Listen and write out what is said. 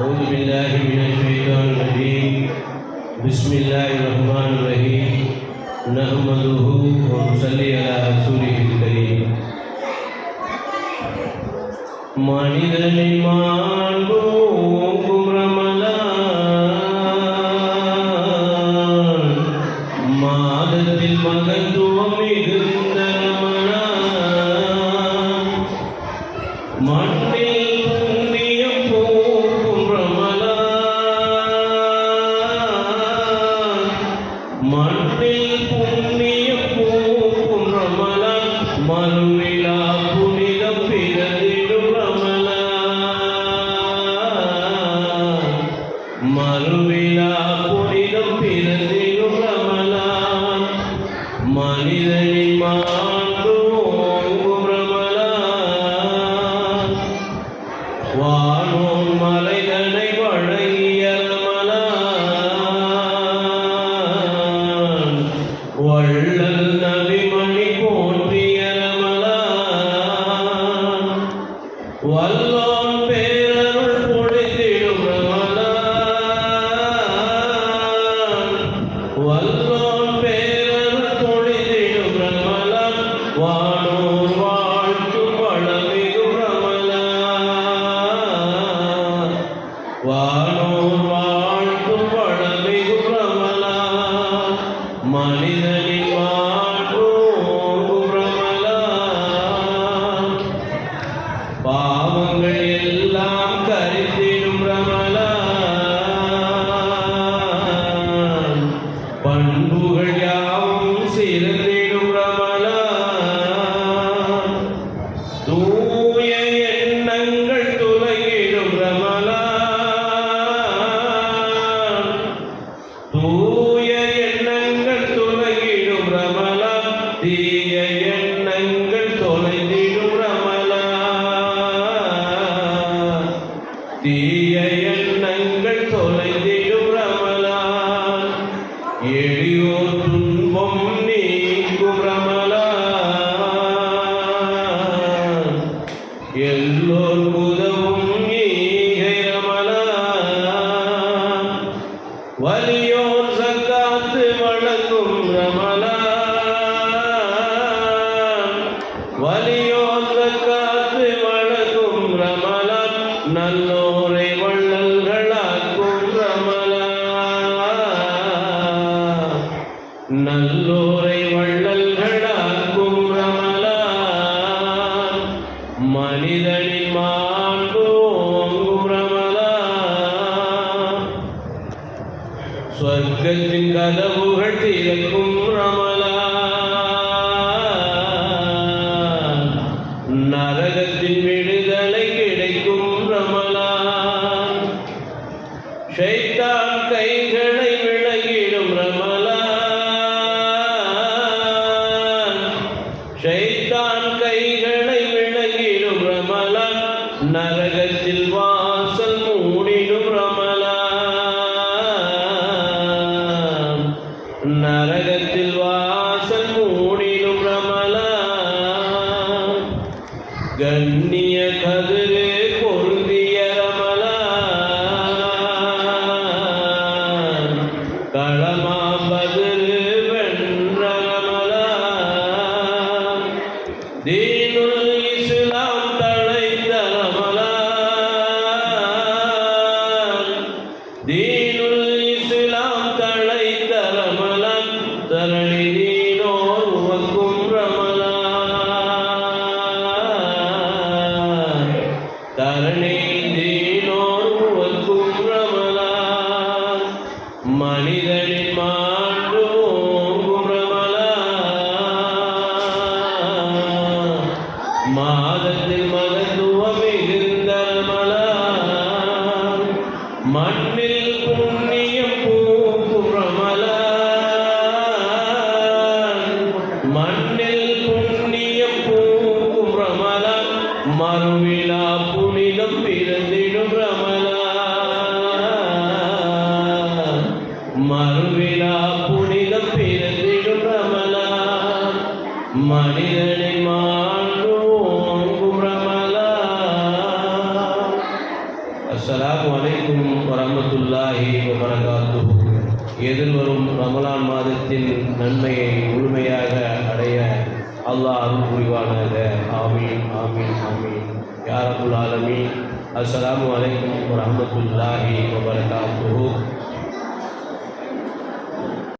أعوذ بالله من الشيطان الرجيم بسم الله الرحمن الرحيم نحمده ونصلي على رسوله الكريم மனிதனின் மாண்போக்கும் ரமலான் மாதத்தில் மகத்துவம் மிகுந்த ரமலான் மண்ணில் புண்ணியம் போக்கும் ரமலான் மண்ணில் புண்ணியம் போக்கும் ரமலான் மறுவிழா புனிதம் பிறந்திடும் மறுவிழா புனிதம் பிறந்திடும் ரமலான் மனிதனின் மாண்போக்கும் ரமலான் வானோன் மலைதனை வழங்கிய ரமலான் வள்ளல் நபிமணி போற்றிய ரமலான் வல்லோன் பேரருள் பொழிந்திடும் ரமலான் வல்லோன் பேரருள் பொழிந்திடும் ரமலான் வானோர் வாழ்த்தும் வளமிகும் ரமலான் வானோர் வாழ்த்தும் வளமிகும் ரமலான் மனிதனின் மாண்போக்கும் ரமலான் பாவங்கள் எல்லாம் கரித்திடும் ரமலான் பண்புகள் யாவும் சிறந்திடும் ரமலான் தூய எண்ணங்கள் துலகிடும் ரமலான் தூய எண்ணங்கள் துலகிடும் ரமலான் தீய எண்ணங்கள் தொலைந்திடும் ரமலான் தீய எண்ணங்கள் தொலைந்திடும் ரமலான் எளியோர் துன்பம் நீக்கும் ரமலான் எல்லோர் உதவும் ஈகை ரமலான் வலியோர் சக்காத்து வழங்கும் ரமலான் வலியோர் சக்காத்து வழங்கும் ரமலான் நல்லோரை வள்ளல்களாக்கும் ரமலான் நல்லோரை வள்ளல்களாக்கும் ரமலான் மனிதனின் மாண்போக்கும் ரமலான் சொர்க்கத்தின் கதவுகள் திறக்கும் ரமலான் நரகத்தின் விடுதலை கிடைக்கும் ரமலான் ஷைத்தான் கைகளை விலகிடும் ரமலான் ஷைத்தான் கைகளை விலகிடும் ரமலான் நரகத்தில் வாசல் மூடிடும் ரமலான் நரகத்தில் வாசல் மூடிடும் ரமலான் கண்ணிய கதிரே பொருந்திய ரமலான் களமா பதிரு வென்ற ரமலான் தீனுல் இஸ்லாம் தழைத்த ரமலான் தீனுல் இஸ்லாம் தழைத்த ரமலான் தரணி தீனோர் உவக்கும் ரமலான் தரணி தீனோர் உவக்கும் ரமலான் மனிதனின் மாண்போக்கும் ரமலான் மாதத்தில் மகத்துவம் மிகுந்த ரமலான் மண்ணில் புண்ணியம் பூக்கும் ரமலான் மண்ணில் புண்ணியம் பூக்கும் ரமலான் மறுவிழா புனிதம் பிறந்திடும் ரமலான் மறுவிழா புனிதம் பிறந்திடும் ரமலான் மனிதனின் மாண்போக்கும் ரமலான் அஸ்ஸலாமு அலைக்கும் வரஹ்மத்துல்லாஹி வபரகாத்துஹு. எதிர்வரும் ரமலான் மாதத்தின் நன்மையை முழுமையாக அடைய அல்லாஹ் அருள் புரிவானாக. ஆமீன் ஆமீன் ஆமீன் யா ரப்பல் ஆலமீன். அஸ்ஸலாமு அலைக்கும் வரஹ்மத்துல்லாஹி வபரகாத்துஹு.